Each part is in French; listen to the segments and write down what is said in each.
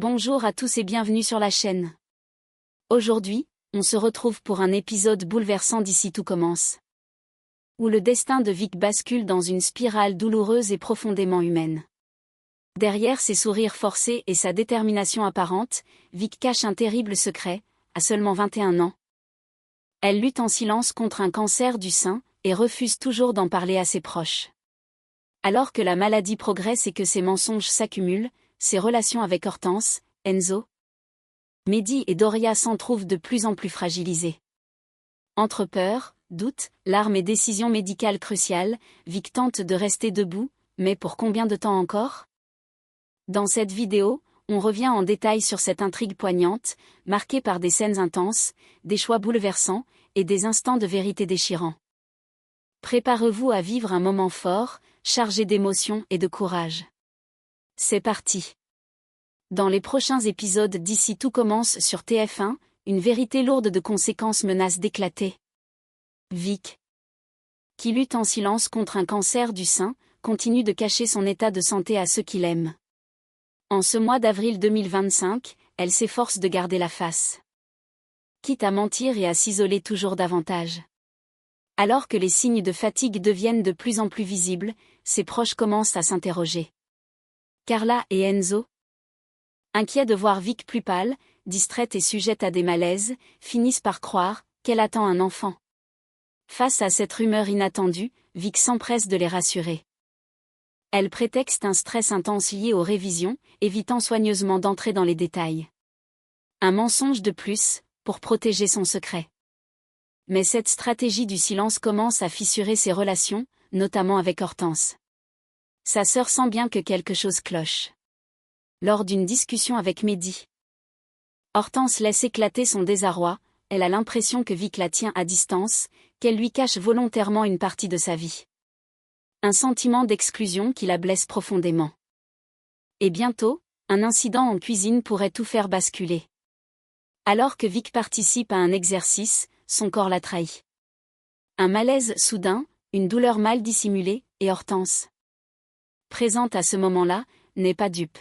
Bonjour à tous et bienvenue sur la chaîne. Aujourd'hui, on se retrouve pour un épisode bouleversant d'Ici tout commence. Où le destin de Vic bascule dans une spirale douloureuse et profondément humaine. Derrière ses sourires forcés et sa détermination apparente, Vic cache un terrible secret, à seulement 21 ans. Elle lutte en silence contre un cancer du sein, et refuse toujours d'en parler à ses proches. Alors que la maladie progresse et que ses mensonges s'accumulent, ses relations avec Hortense, Enzo, Mehdi et Doria s'en trouvent de plus en plus fragilisées. Entre peur, doute, larmes et décisions médicales cruciales, Vic tente de rester debout, mais pour combien de temps encore? Dans cette vidéo, on revient en détail sur cette intrigue poignante, marquée par des scènes intenses, des choix bouleversants, et des instants de vérité déchirants. Préparez-vous à vivre un moment fort, chargé d'émotions et de courage. C'est parti. Dans les prochains épisodes d'Ici tout commence sur TF1, une vérité lourde de conséquences menace d'éclater. Vic, qui lutte en silence contre un cancer du sein, continue de cacher son état de santé à ceux qui l'aiment. En ce mois d'avril 2025, elle s'efforce de garder la face. Quitte à mentir et à s'isoler toujours davantage. Alors que les signes de fatigue deviennent de plus en plus visibles, ses proches commencent à s'interroger. Carla et Enzo, inquiets de voir Vic plus pâle, distraite et sujette à des malaises, finissent par croire qu'elle attend un enfant. Face à cette rumeur inattendue, Vic s'empresse de les rassurer. Elle prétexte un stress intense lié aux révisions, évitant soigneusement d'entrer dans les détails. Un mensonge de plus, pour protéger son secret. Mais cette stratégie du silence commence à fissurer ses relations, notamment avec Hortense. Sa sœur sent bien que quelque chose cloche. Lors d'une discussion avec Mehdi, Hortense laisse éclater son désarroi, elle a l'impression que Vic la tient à distance, qu'elle lui cache volontairement une partie de sa vie. Un sentiment d'exclusion qui la blesse profondément. Et bientôt, un incident en cuisine pourrait tout faire basculer. Alors que Vic participe à un exercice, son corps la trahit. Un malaise soudain, une douleur mal dissimulée, et Hortense, présente à ce moment-là, n'est pas dupe.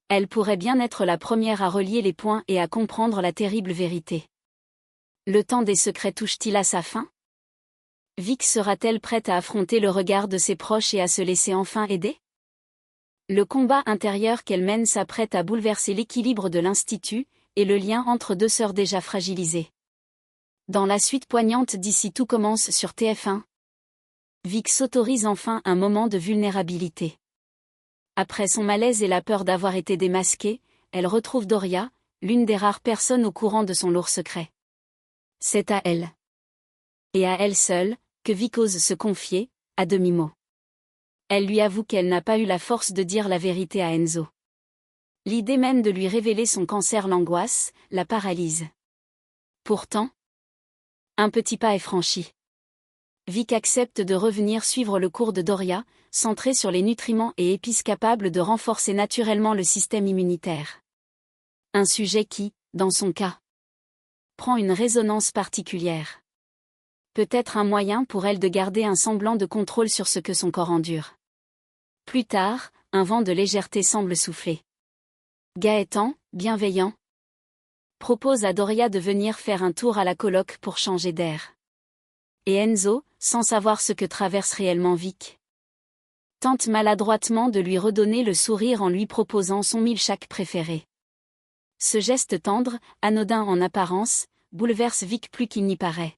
Elle pourrait bien être la première à relier les points et à comprendre la terrible vérité. Le temps des secrets touche-t-il à sa fin? Vic sera-t-elle prête à affronter le regard de ses proches et à se laisser enfin aider? Le combat intérieur qu'elle mène s'apprête à bouleverser l'équilibre de l'Institut, et le lien entre deux sœurs déjà fragilisées. Dans la suite poignante d'Ici tout commence sur TF1, Vic s'autorise enfin un moment de vulnérabilité. Après son malaise et la peur d'avoir été démasquée, elle retrouve Doria, l'une des rares personnes au courant de son lourd secret. C'est à elle, et à elle seule, que Vic ose se confier, à demi-mot. Elle lui avoue qu'elle n'a pas eu la force de dire la vérité à Enzo. L'idée même de lui révéler son cancer l'angoisse, la paralyse. Pourtant, un petit pas est franchi. Vic accepte de revenir suivre le cours de Doria, centré sur les nutriments et épices capables de renforcer naturellement le système immunitaire. Un sujet qui, dans son cas, prend une résonance particulière. Peut-être un moyen pour elle de garder un semblant de contrôle sur ce que son corps endure. Plus tard, un vent de légèreté semble souffler. Gaëtan, bienveillant, propose à Doria de venir faire un tour à la coloc pour changer d'air. Et Enzo, sans savoir ce que traverse réellement Vic, tente maladroitement de lui redonner le sourire en lui proposant son milkshake préféré. Ce geste tendre, anodin en apparence, bouleverse Vic plus qu'il n'y paraît.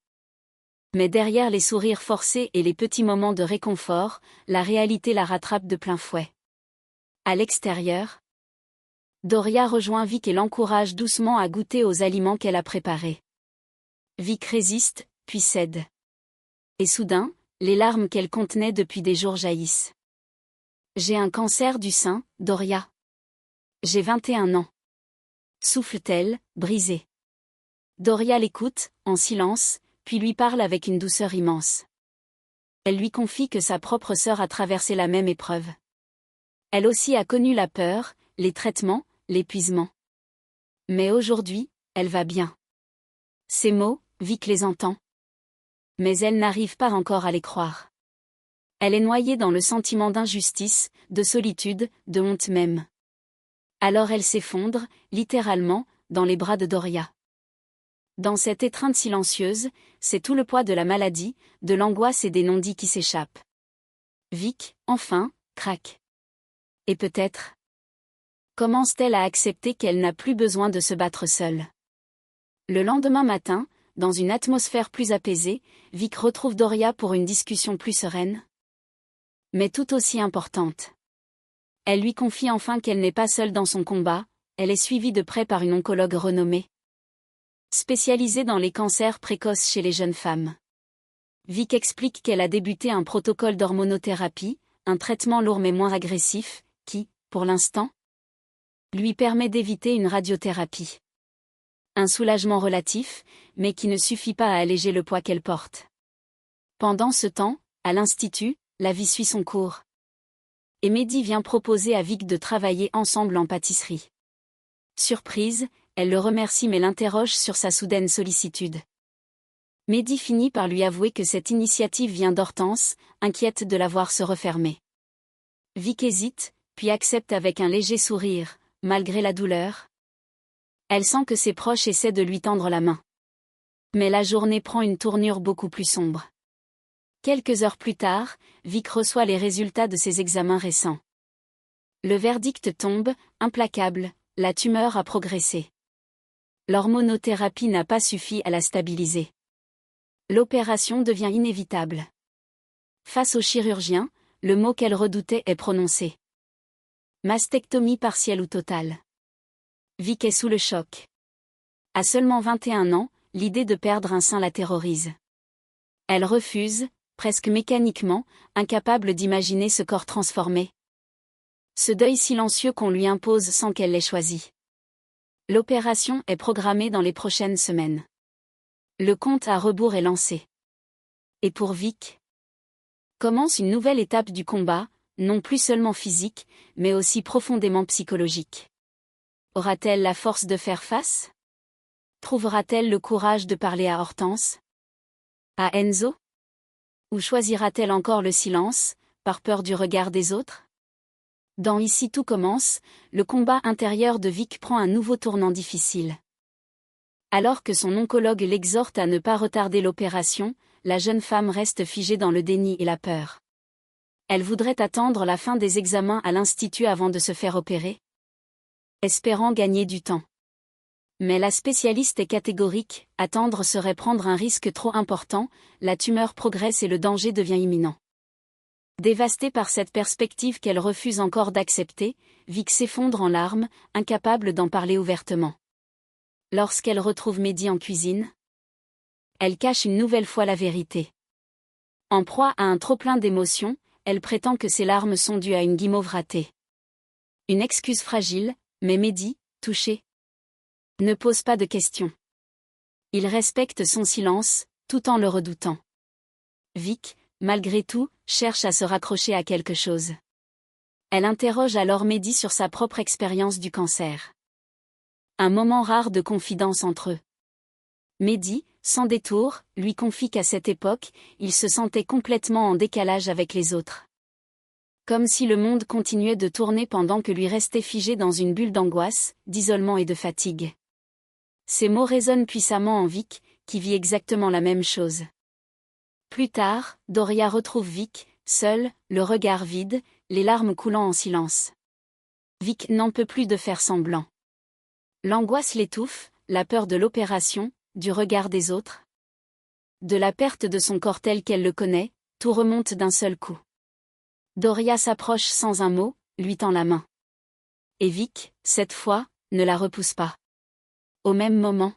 Mais derrière les sourires forcés et les petits moments de réconfort, la réalité la rattrape de plein fouet. À l'extérieur, Doria rejoint Vic et l'encourage doucement à goûter aux aliments qu'elle a préparés. Vic résiste, puis cède. Et soudain, les larmes qu'elle contenait depuis des jours jaillissent. J'ai un cancer du sein, Doria. J'ai 21 ans. Souffle-t-elle, brisée. Doria l'écoute, en silence, puis lui parle avec une douceur immense. Elle lui confie que sa propre sœur a traversé la même épreuve. Elle aussi a connu la peur, les traitements, l'épuisement. Mais aujourd'hui, elle va bien. Ces mots, Vic les entend. Mais elle n'arrive pas encore à les croire. Elle est noyée dans le sentiment d'injustice, de solitude, de honte même. Alors elle s'effondre, littéralement, dans les bras de Doria. Dans cette étreinte silencieuse, c'est tout le poids de la maladie, de l'angoisse et des non-dits qui s'échappent. Vic, enfin, craque. Et peut-être commence-t-elle à accepter qu'elle n'a plus besoin de se battre seule. Le lendemain matin, dans une atmosphère plus apaisée, Vic retrouve Doria pour une discussion plus sereine, mais tout aussi importante. Elle lui confie enfin qu'elle n'est pas seule dans son combat, elle est suivie de près par une oncologue renommée, spécialisée dans les cancers précoces chez les jeunes femmes. Vic explique qu'elle a débuté un protocole d'hormonothérapie, un traitement lourd mais moins agressif, qui, pour l'instant, lui permet d'éviter une radiothérapie. Un soulagement relatif, mais qui ne suffit pas à alléger le poids qu'elle porte. Pendant ce temps, à l'institut, la vie suit son cours. Et Mehdi vient proposer à Vic de travailler ensemble en pâtisserie. Surprise, elle le remercie mais l'interroge sur sa soudaine sollicitude. Mehdi finit par lui avouer que cette initiative vient d'Hortense, inquiète de la voir se refermer. Vic hésite, puis accepte avec un léger sourire, malgré la douleur. Elle sent que ses proches essaient de lui tendre la main. Mais la journée prend une tournure beaucoup plus sombre. Quelques heures plus tard, Vic reçoit les résultats de ses examens récents. Le verdict tombe, implacable, la tumeur a progressé. L'hormonothérapie n'a pas suffi à la stabiliser. L'opération devient inévitable. Face au chirurgien, le mot qu'elle redoutait est prononcé. Mastectomie partielle ou totale. Vic est sous le choc. À seulement 21 ans, l'idée de perdre un sein la terrorise. Elle refuse, presque mécaniquement, incapable d'imaginer ce corps transformé. Ce deuil silencieux qu'on lui impose sans qu'elle l'ait choisi. L'opération est programmée dans les prochaines semaines. Le compte à rebours est lancé. Et pour Vic, commence une nouvelle étape du combat, non plus seulement physique, mais aussi profondément psychologique. Aura-t-elle la force de faire face? Trouvera-t-elle le courage de parler à Hortense? À Enzo? Ou choisira-t-elle encore le silence, par peur du regard des autres? Dans Ici tout commence, le combat intérieur de Vic prend un nouveau tournant difficile. Alors que son oncologue l'exhorte à ne pas retarder l'opération, la jeune femme reste figée dans le déni et la peur. Elle voudrait attendre la fin des examens à l'institut avant de se faire opérer, espérant gagner du temps. Mais la spécialiste est catégorique, attendre serait prendre un risque trop important, la tumeur progresse et le danger devient imminent. Dévastée par cette perspective qu'elle refuse encore d'accepter, Vic s'effondre en larmes, incapable d'en parler ouvertement. Lorsqu'elle retrouve Mehdi en cuisine, elle cache une nouvelle fois la vérité. En proie à un trop-plein d'émotions, elle prétend que ses larmes sont dues à une guimauve ratée. Une excuse fragile, mais Mehdi, touché, ne pose pas de questions. Il respecte son silence, tout en le redoutant. Vic, malgré tout, cherche à se raccrocher à quelque chose. Elle interroge alors Mehdi sur sa propre expérience du cancer. Un moment rare de confidence entre eux. Mehdi, sans détour, lui confie qu'à cette époque, il se sentait complètement en décalage avec les autres. Comme si le monde continuait de tourner pendant que lui restait figé dans une bulle d'angoisse, d'isolement et de fatigue. Ces mots résonnent puissamment en Vic, qui vit exactement la même chose. Plus tard, Doria retrouve Vic, seul, le regard vide, les larmes coulant en silence. Vic n'en peut plus de faire semblant. L'angoisse l'étouffe, la peur de l'opération, du regard des autres. De la perte de son corps tel qu'elle le connaît, tout remonte d'un seul coup. Doria s'approche sans un mot, lui tend la main. Et Vic, cette fois, ne la repousse pas. Au même moment,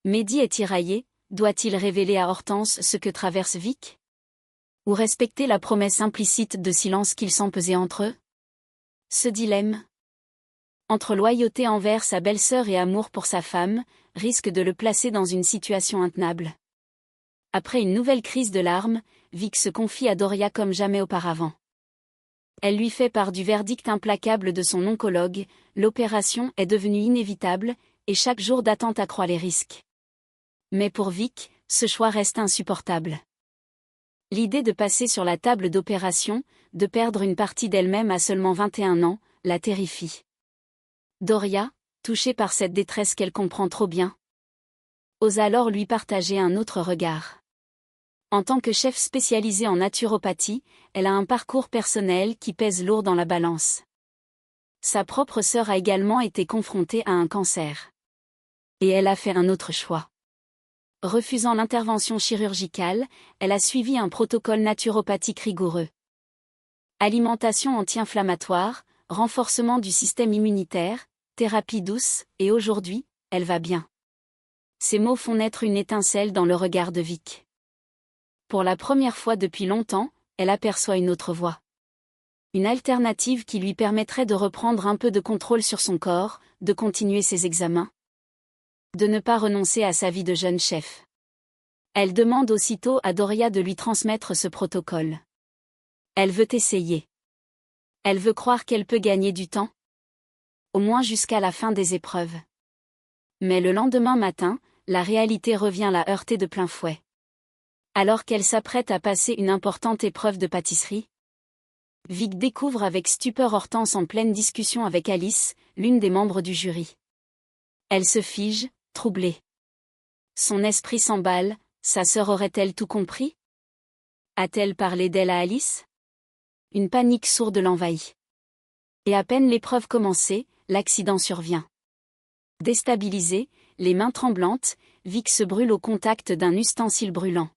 Mehdi est tiraillé, doit-il révéler à Hortense ce que traverse Vic? Ou respecter la promesse implicite de silence qu'il sent peser entre eux? Ce dilemme, entre loyauté envers sa belle-sœur et amour pour sa femme, risque de le placer dans une situation intenable. Après une nouvelle crise de larmes, Vic se confie à Doria comme jamais auparavant. Elle lui fait part du verdict implacable de son oncologue, l'opération est devenue inévitable, et chaque jour d'attente accroît les risques. Mais pour Vic, ce choix reste insupportable. L'idée de passer sur la table d'opération, de perdre une partie d'elle-même à seulement 21 ans, la terrifie. Doria, touchée par cette détresse qu'elle comprend trop bien, ose alors lui partager un autre regard. En tant que chef spécialisée en naturopathie, elle a un parcours personnel qui pèse lourd dans la balance. Sa propre sœur a également été confrontée à un cancer. Et elle a fait un autre choix. Refusant l'intervention chirurgicale, elle a suivi un protocole naturopathique rigoureux. Alimentation anti-inflammatoire, renforcement du système immunitaire, thérapie douce, et aujourd'hui, elle va bien. Ces mots font naître une étincelle dans le regard de Vic. Pour la première fois depuis longtemps, elle aperçoit une autre voie. Une alternative qui lui permettrait de reprendre un peu de contrôle sur son corps, de continuer ses examens, de ne pas renoncer à sa vie de jeune chef. Elle demande aussitôt à Doria de lui transmettre ce protocole. Elle veut essayer. Elle veut croire qu'elle peut gagner du temps. Au moins jusqu'à la fin des épreuves. Mais le lendemain matin, la réalité revient la heurter de plein fouet. Alors qu'elle s'apprête à passer une importante épreuve de pâtisserie, Vic découvre avec stupeur Hortense en pleine discussion avec Alice, l'une des membres du jury. Elle se fige, troublée. Son esprit s'emballe, sa sœur aurait-elle tout compris? A-t-elle parlé d'elle à Alice? Une panique sourde l'envahit. Et à peine l'épreuve commencée, l'accident survient. Déstabilisée, les mains tremblantes, Vic se brûle au contact d'un ustensile brûlant.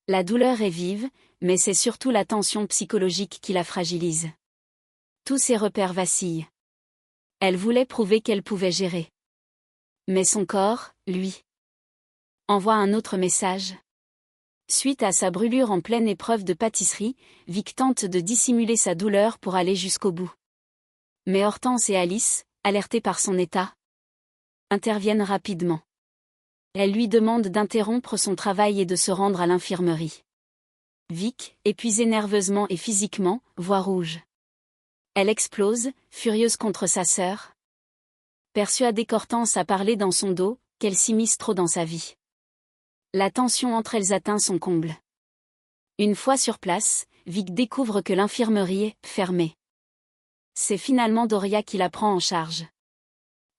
La douleur est vive, mais c'est surtout la tension psychologique qui la fragilise. Tous ses repères vacillent. Elle voulait prouver qu'elle pouvait gérer. Mais son corps, lui, envoie un autre message. Suite à sa brûlure en pleine épreuve de pâtisserie, Vic tente de dissimuler sa douleur pour aller jusqu'au bout. Mais Hortense et Alice, alertées par son état, interviennent rapidement. Elles lui demandent d'interrompre son travail et de se rendre à l'infirmerie. Vic, épuisée nerveusement et physiquement, voit rouge. Elle explose, furieuse contre sa sœur. Persuadée qu'Hortense a parlé dans son dos, qu'elle s'immisce trop dans sa vie. La tension entre elles atteint son comble. Une fois sur place, Vic découvre que l'infirmerie est fermée. C'est finalement Doria qui la prend en charge.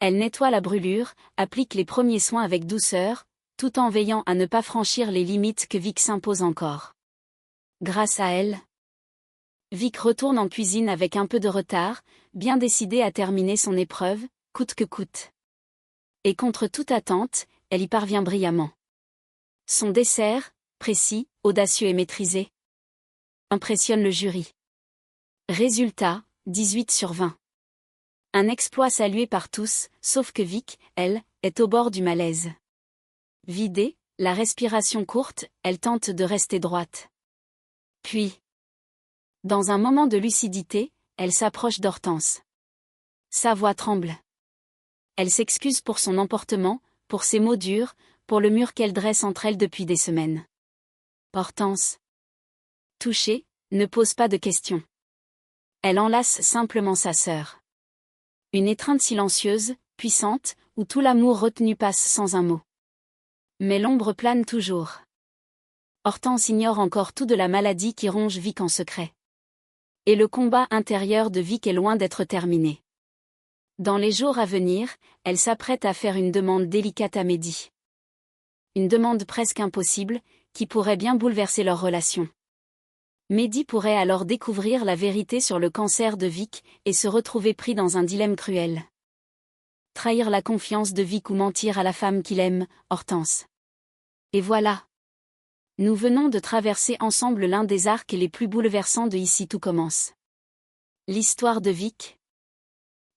Elle nettoie la brûlure, applique les premiers soins avec douceur, tout en veillant à ne pas franchir les limites que Vic s'impose encore. Grâce à elle, Vic retourne en cuisine avec un peu de retard, bien décidée à terminer son épreuve, coûte que coûte. Et contre toute attente, elle y parvient brillamment. Son dessert, précis, audacieux et maîtrisé, impressionne le jury. Résultat, 18 sur 20. Un exploit salué par tous, sauf que Vic, elle, est au bord du malaise. Vidée, la respiration courte, elle tente de rester droite. Puis, dans un moment de lucidité, elle s'approche d'Hortense. Sa voix tremble. Elle s'excuse pour son emportement, pour ses mots durs, pour le mur qu'elle dresse entre elles depuis des semaines. Hortense, touchée, ne pose pas de questions. Elle enlace simplement sa sœur. Une étreinte silencieuse, puissante, où tout l'amour retenu passe sans un mot. Mais l'ombre plane toujours. Hortense ignore encore tout de la maladie qui ronge Vic en secret. Et le combat intérieur de Vic est loin d'être terminé. Dans les jours à venir, elle s'apprête à faire une demande délicate à Mehdi. Une demande presque impossible, qui pourrait bien bouleverser leur relation. Mehdi pourrait alors découvrir la vérité sur le cancer de Vic, et se retrouver pris dans un dilemme cruel. Trahir la confiance de Vic ou mentir à la femme qu'il aime, Hortense. Et voilà. Nous venons de traverser ensemble l'un des arcs les plus bouleversants de Ici tout commence. L'histoire de Vic,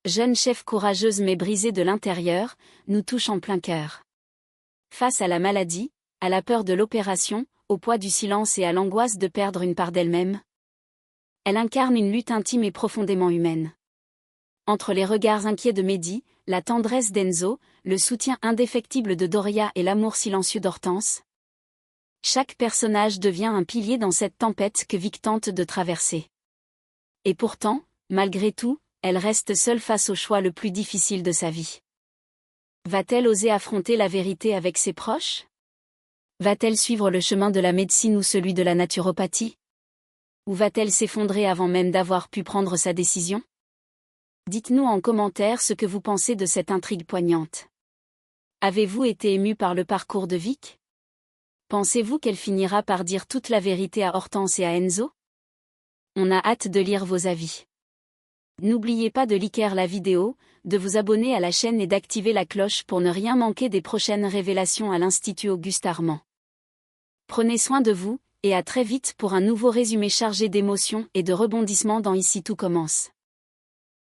jeune chef courageuse mais brisée de l'intérieur, nous touche en plein cœur. Face à la maladie, à la peur de l'opération, au poids du silence et à l'angoisse de perdre une part d'elle-même, elle incarne une lutte intime et profondément humaine. Entre les regards inquiets de Mehdi, la tendresse d'Enzo, le soutien indéfectible de Doria et l'amour silencieux d'Hortense, chaque personnage devient un pilier dans cette tempête que Vic tente de traverser. Et pourtant, malgré tout, elle reste seule face au choix le plus difficile de sa vie. Va-t-elle oser affronter la vérité avec ses proches? Va-t-elle suivre le chemin de la médecine ou celui de la naturopathie? Ou va-t-elle s'effondrer avant même d'avoir pu prendre sa décision? Dites-nous en commentaire ce que vous pensez de cette intrigue poignante. Avez-vous été ému par le parcours de Vic? Pensez-vous qu'elle finira par dire toute la vérité à Hortense et à Enzo? On a hâte de lire vos avis. N'oubliez pas de liker la vidéo, de vous abonner à la chaîne et d'activer la cloche pour ne rien manquer des prochaines révélations à l'Institut Auguste Armand. Prenez soin de vous, et à très vite pour un nouveau résumé chargé d'émotions et de rebondissements dans Ici tout commence.